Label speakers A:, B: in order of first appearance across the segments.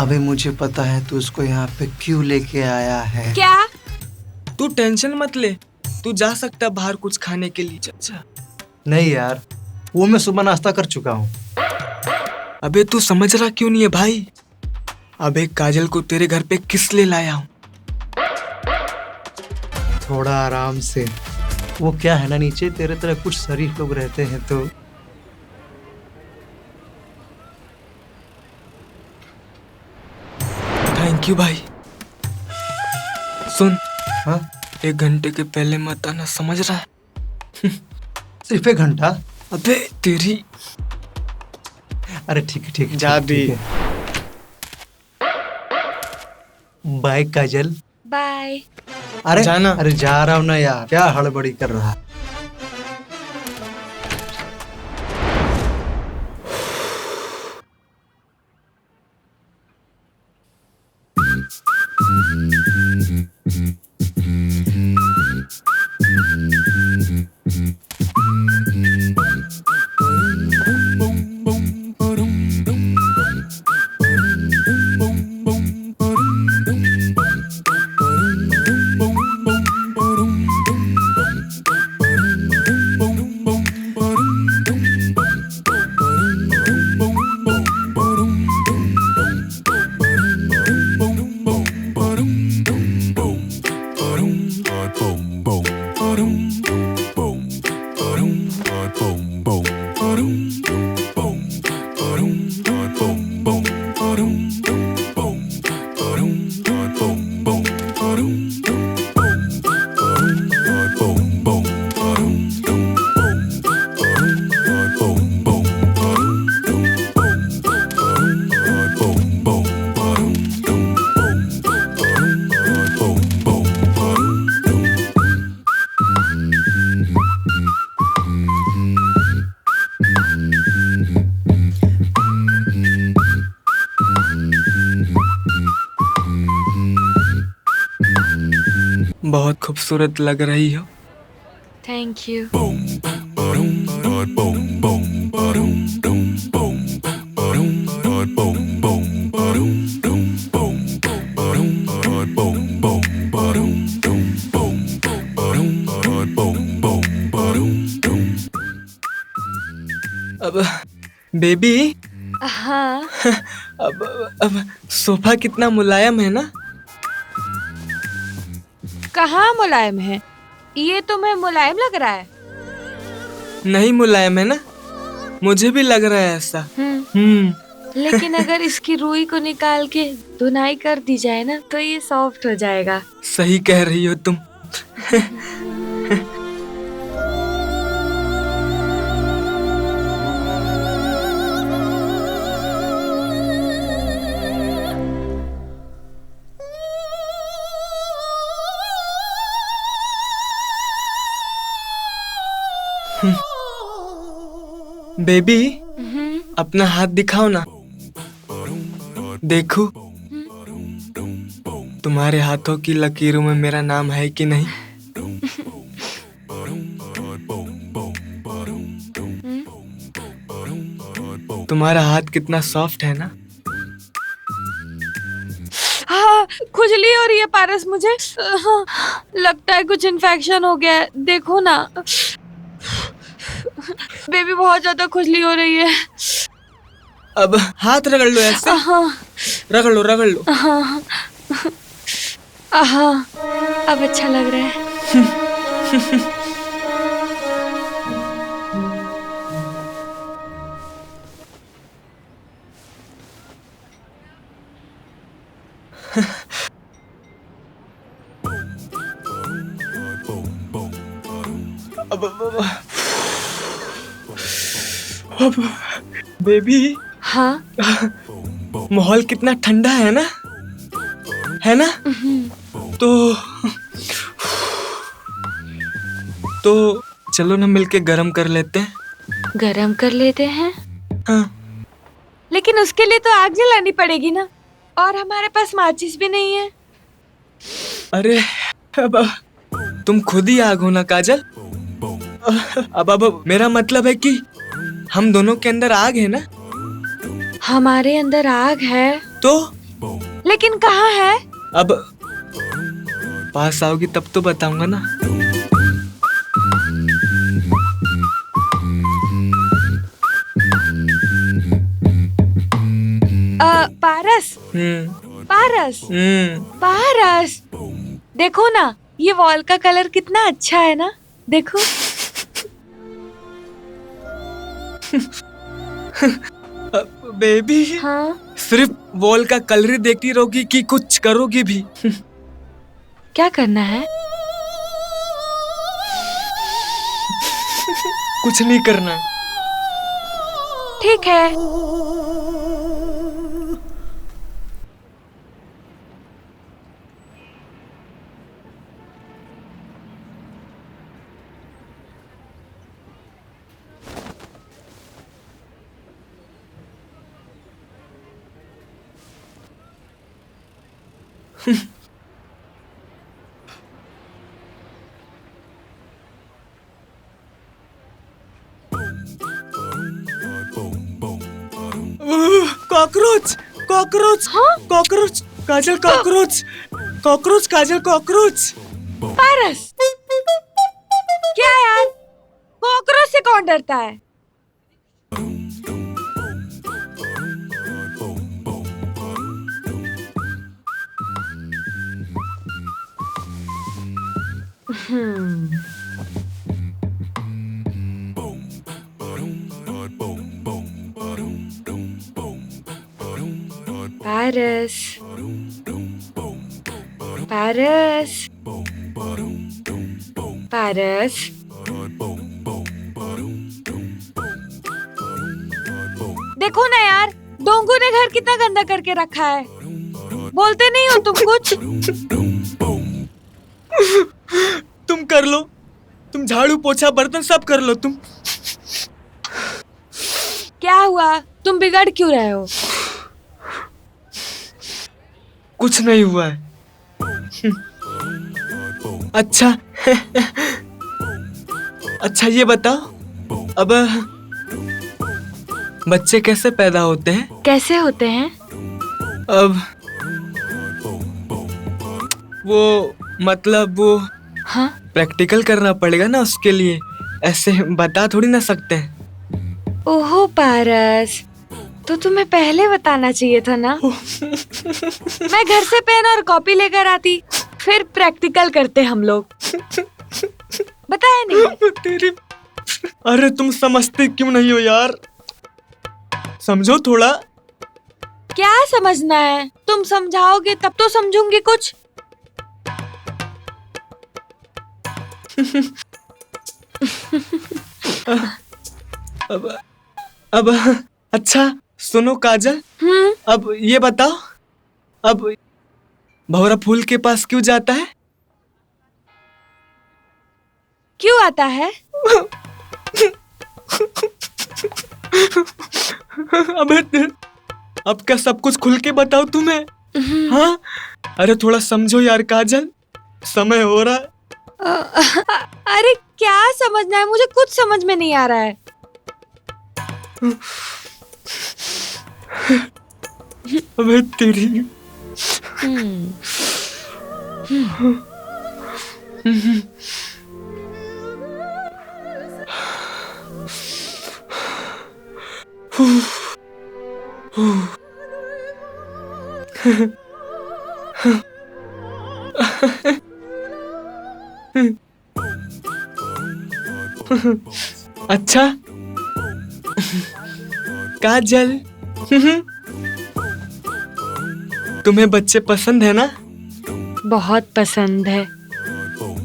A: अबे मुझे पता है तू उसको यहाँ पे क्यों लेके आया है।
B: क्या?
C: तू टेंशन मत ले, तू जा सकता है बाहर कुछ खाने के लिए। चाचा
A: नहीं यार, वो मैं सुबह नाश्ता कर चुका हूँ।
C: अबे तू समझ रहा क्यों नहीं है भाई? अबे काजल को तेरे घर पे किस लिए लाया हूँ?
A: थोड़ा आराम से। वो क्या है ना, नीचे तेरे तरह कुछ शरीफ लोग रहते हैं तो।
C: थैंक यू भाई। सुन,
A: हाँ
C: 1 घंटे के पहले मत आना, समझ रहा है?
A: सिर्फ 1 घंटा?
C: अबे तेरी।
A: अरे ठीक है, ठीक है,
C: जा भी।
A: ठीक है। बाय काजल।
B: बाय।
A: अरे
C: जाना।
A: अरे जा रहा हूँ ना यार, क्या हड़बड़ी कर रहा है।
C: बहुत खूबसूरत लग रही हो।
B: Thank you.
C: अब बेबी।
B: हाँ।
C: अब सोफा कितना मुलायम है ना?
B: कहाँ मुलायम है? ये तुम्हें मुलायम लग रहा है?
C: नहीं मुलायम है ना? मुझे भी लग रहा है ऐसा।
B: लेकिन अगर इसकी रुई को निकाल के धुनाई कर दी जाए ना तो ये सॉफ्ट हो जाएगा।
C: सही कह रही हो तुम। बेबी, अपना हाथ दिखाओ ना। देखो तुम्हारे हाथों की लकीरों में मेरा नाम है कि नहीं? तुम्हारा हाथ कितना सॉफ्ट है ना?
B: हाँ, खुजली हो रही है पारस मुझे। हाँ, लगता है कुछ इन्फेक्शन हो गया है। देखो ना बेबी, बहुत ज्यादा खुजली हो रही है।
C: अब हाथ रगड़ लो ऐसे।
B: हाँ।
C: रगड़ लो रगड़ लो।
B: हाँ। हाँ, अब अच्छा लग रहा है।
C: अब बेबी।
B: हाँ।
C: माहौल कितना ठंडा है ना? है ना? तो चलो ना मिलके गरम कर लेते हैं।
B: गरम कर लेते हैं?
C: हाँ।
B: लेकिन उसके लिए तो आग जलानी पड़ेगी ना, और हमारे पास माचिस भी नहीं है।
C: अरे अब तुम खुद ही आग हो ना काजल। अब मेरा मतलब है कि हम दोनों के अंदर आग है ना?
B: हमारे अंदर आग है
C: तो
B: लेकिन कहाँ है?
C: अब पास आओगी तब तो बताऊंगा ना।
B: पारस, पारस, पारस, देखो ना, ये वॉल का कलर कितना अच्छा है ना, देखो।
C: बेबी,
B: हाँ,
C: सिर्फ वॉल का कलर ही देखती रहोगी कि कुछ करोगी भी?
B: क्या करना है?
C: कुछ नहीं करना है।
B: ठीक है।
C: कॉकरोच, कॉकरोच,
B: हाँ?
C: कॉकरोच, काजल, कॉकरोच, कॉकरोच, काजल, कॉकरोच।
B: पारस, क्या यार, कॉकरोच से कौन डरता है? पारस, पारस, पारस, देखो ना यार, डोंगू ने घर कितना गंदा करके रखा है। बोलते नहीं हो तुम कुछ?
C: तुम कर लो, तुम झाड़ू पोछा बर्तन सब कर लो तुम।
B: क्या हुआ, तुम बिगड़ क्यों रहे हो?
C: कुछ नहीं हुआ है। अच्छा, अच्छा ये बताओ, अब बच्चे कैसे पैदा होते हैं?
B: कैसे होते हैं?
C: अब वो मतलब वो
B: हाँ,
C: प्रैक्टिकल करना पड़ेगा ना उसके लिए, ऐसे बता थोड़ी ना सकते हैं।
B: ओहो पारस, तो तुम्हें पहले बताना चाहिए था ना। मैं घर से पेन और कॉपी लेकर आती, फिर प्रैक्टिकल करते हम लोग। बताया नहीं?
C: तेरी, अरे तुम समझते क्यों नहीं हो यार, समझो थोड़ा।
B: क्या समझना है? तुम समझाओगे तब तो समझूंगी कुछ।
C: अब अच्छा सुनो काजल, अब ये बताओ, अब भंवरा फूल के पास क्यों जाता है?
B: क्यों आता है?
C: अब क्या सब कुछ खुल के बताओ तुम्हें? हाँ, अरे थोड़ा समझो यार काजल, समय हो रहा है।
B: अरे क्या समझना है, मुझे कुछ समझ में नहीं आ रहा है।
C: अबे तेरी, अच्छा काजल, तुम्हें बच्चे पसंद है ना?
B: बहुत पसंद है।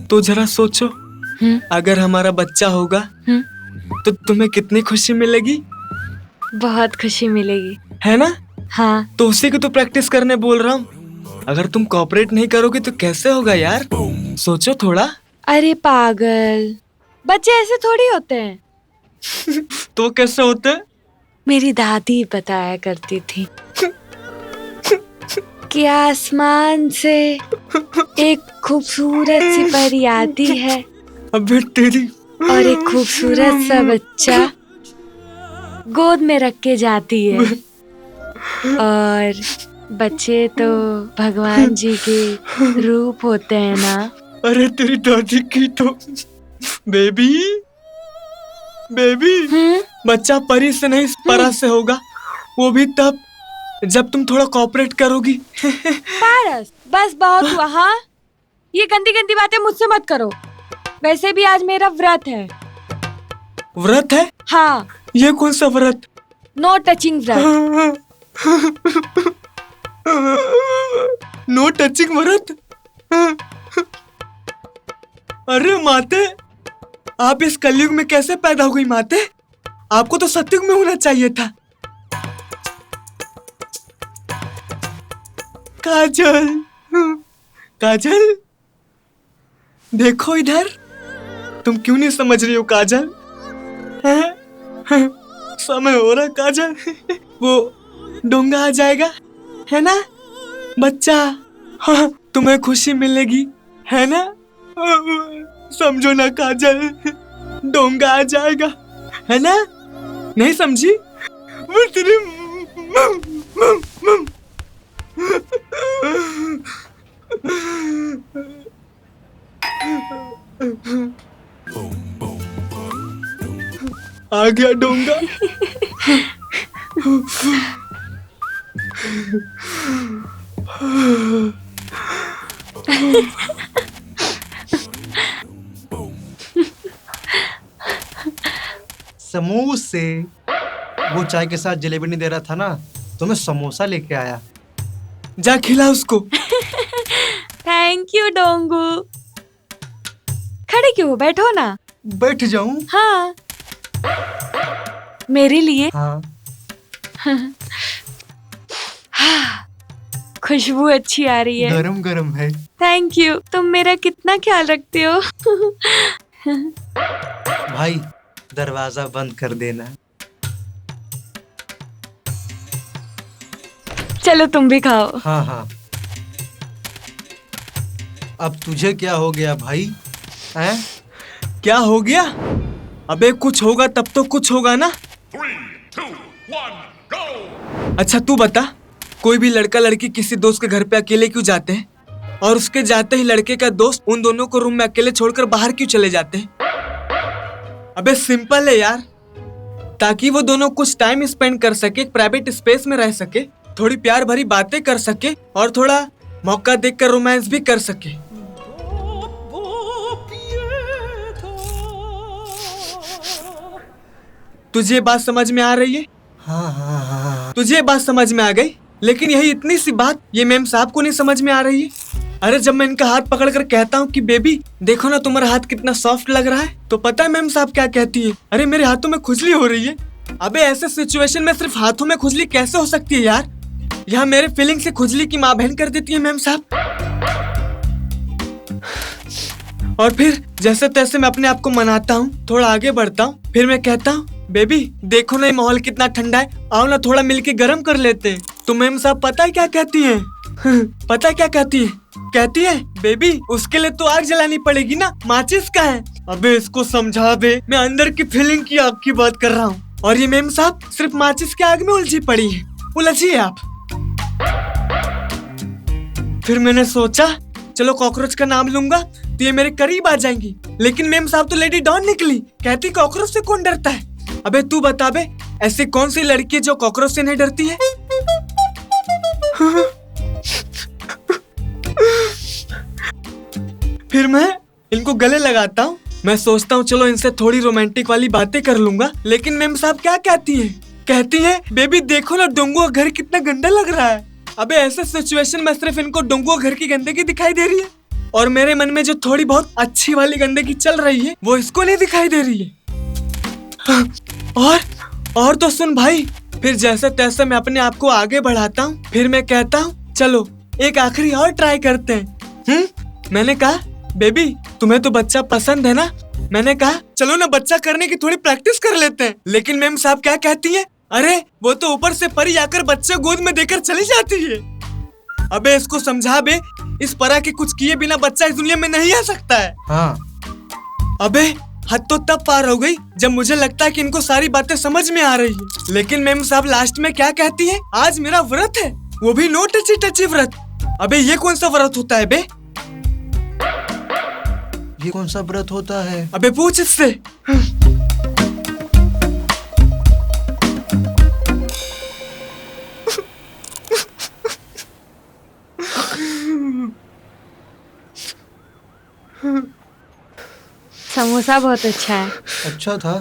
C: तो जरा सोचो, अगर हमारा बच्चा होगा तो तुम्हें कितनी खुशी मिलेगी?
B: बहुत खुशी मिलेगी,
C: है ना?
B: हाँ।
C: तो उसी की तो प्रैक्टिस करने बोल रहा हूँ। अगर तुम कोऑपरेट नहीं करोगे तो कैसे होगा यार, सोचो थोड़ा।
B: अरे पागल, बच्चे ऐसे थोड़ी होते हैं।
C: तो कैसे होते हैं?
B: मेरी दादी बताया करती थी कि आसमान से एक खूबसूरत सी परी आती है
C: अबे तेरी,
B: और एक खूबसूरत सा बच्चा गोद में रख के जाती है और बच्चे तो भगवान जी के रूप होते हैं ना।
C: अरे तेरी दादी की तो बेबी बेबी बच्चा परी से नहीं परा से होगा, वो भी तब जब तुम थोड़ा कोऑपरेट करोगी।
B: पारस बस बहुत हुआ। हाँ, ये गंदी गंदी बातें मुझसे मत करो। वैसे भी आज मेरा व्रत है।
C: व्रत है?
B: हाँ।
C: ये कौन सा व्रत?
B: नो टचिंग व्रत।
C: नो टचिंग व्रत? अरे माते, आप इस कलयुग में कैसे पैदा हो गई माते? आपको तो सतयुग में होना चाहिए था। काजल, काजल देखो इधर। तुम क्यों नहीं समझ रही हो काजल? समय हो रहा काजल, वो डोंगा आ जाएगा है ना बच्चा। हाँ, तुम्हें खुशी मिलेगी है ना। समझो ना काजल, डोंगा आ जाएगा है ना। नहीं समझी? वो तेरे आ गया डोंगा।
A: समोसे। वो चाय के साथ जलेबी नहीं दे रहा था ना, तो मैं समोसा लेके आया।
C: जा खिला उसको।
B: थैंक यू डोंगू। खड़े क्यों हो, बैठो ना।
A: बैठ जाऊं?
B: हाँ, मेरे लिए।
A: हाँ।
B: खुशबू अच्छी आ रही है।
A: गरम गरम है।
B: Thank you. तुम मेरा कितना ख्याल रखते हो।
A: भाई दरवाजा बंद कर देना।
B: चलो तुम भी खाओ।
A: हाँ हाँ। अब तुझे क्या हो गया भाई? हैं?
C: क्या हो गया? अबे कुछ होगा तब तो कुछ होगा ना।
D: 3, 2, 1, go!
C: अच्छा तू बता, कोई भी लड़का लड़की किसी दोस्त के घर पे अकेले क्यों जाते हैं, और उसके जाते ही लड़के का दोस्त उन दोनों को रूम में अकेले छोड़कर बाहर क्यों चले जाते हैं? अबे सिंपल है यार, ताकि वो दोनों कुछ टाइम स्पेंड कर सके, प्राइवेट स्पेस में रह सके, थोड़ी प्यार भरी बातें कर सके और थोड़ा मौका देखकर रोमांस भी कर सके। तुझे ये बात समझ में आ रही है?
A: हाँ हाँ हाँ।
C: तुझे ये बात समझ में आ गई, लेकिन यही इतनी सी बात ये मैम साहब को नहीं समझ में आ रही है। अरे जब मैं इनका हाथ पकड़कर कहता हूँ कि बेबी देखो ना तुम्हारा हाथ कितना सॉफ्ट लग रहा है, तो पता है मैम साहब क्या कहती है? अरे मेरे हाथों में खुजली हो रही है। अबे ऐसे सिचुएशन में सिर्फ हाथों में खुजली कैसे हो सकती है यार? यहाँ मेरे फीलिंग से खुजली की माँ बहन कर देती है मैम साहब। और फिर जैसे तैसे मैं अपने आप को मनाता हूँ, थोड़ा आगे बढ़ता हूँ, फिर मैं कहता हूँ बेबी देखो ना ये माहौल कितना ठंडा है, आओ ना थोड़ा मिलके गर्म कर लेते हैं। तो मैम साहब पता है क्या कहती हैं? पता है क्या कहती है? कहती है बेबी उसके लिए तो आग जलानी पड़ेगी ना, माचिस का है। अबे इसको समझा बे, मैं अंदर की फीलिंग की आग की बात कर रहा हूँ, और ये मैम साहब सिर्फ माचिस के आग में उलझी पड़ी है। उलझिए आप। फिर मैंने सोचा चलो कॉकरोच का नाम लूंगा तो ये मेरे करीब आ जाएंगी, लेकिन मैम साहब तो लेडी डॉन निकली, कहती कॉकरोच से कौन डरता है। अबे तू बता बे, ऐसी कौन सी लड़की है जो कॉकरोच से नहीं डरती है? फिर मैं इनको गले लगाता हूँ, मैं सोचता हूँ चलो इनसे थोड़ी रोमांटिक वाली बातें कर लूंगा, लेकिन मैम साहब क्या कहती हैं? कहती हैं बेबी देखो ना डोंगू का घर कितना गंदा लग रहा है। अबे ऐसे सिचुएशन में सिर्फ इनको डोंगू घर की गंदगी दिखाई दे रही है, और मेरे मन में जो थोड़ी बहुत अच्छी वाली गंदगी चल रही है वो इसको नहीं दिखाई दे रही है। और तो सुन भाई, फिर जैसे तैसे मैं अपने आप को आगे बढ़ाता हूँ, फिर मैं कहता हूँ चलो एक आखिरी और ट्राई करते हैं। मैंने कहा बेबी तुम्हें तो बच्चा पसंद है ना, मैंने कहा चलो ना बच्चा करने की थोड़ी प्रैक्टिस कर लेते हैं। लेकिन मैम साहब क्या कहती है? अरे वो तो ऊपर से परी आकर बच्चे गोद में देकर चली जाती है। अबे इसको समझा बे, इस परा के कुछ किए बिना बच्चा इस दुनिया में नहीं आ सकता है।
A: हाँ।
C: अबे हद तो तब पार हो गई जब मुझे लगता है कि इनको सारी बातें समझ में आ रही है, लेकिन मैम साहब लास्ट में क्या कहती है? आज मेरा व्रत है, वो भी नो टची टची व्रत। अबे ये कौन सा व्रत होता है बे?
A: ये कौन सा व्रत होता है?
C: अबे पूछ इससे।
B: समोसा बहुत अच्छा है।
A: अच्छा था।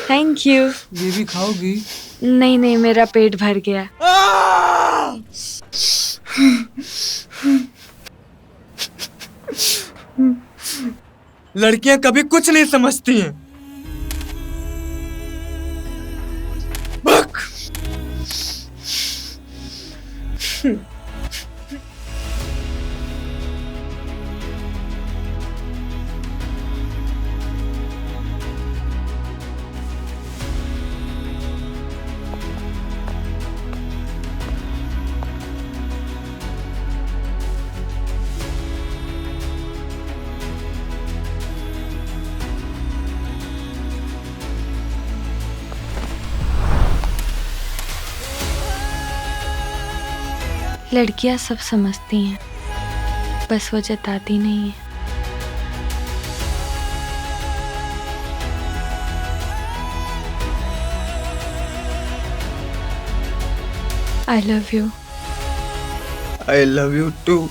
B: Thank you.
A: ये भी खाओगी?
B: नहीं नहीं, मेरा पेट भर गया।
C: लड़कियां कभी कुछ नहीं समझती हैं। बक!
B: लड़कियां सब समझती हैं, बस वो जताती नहीं है। I love you.
A: I love you too.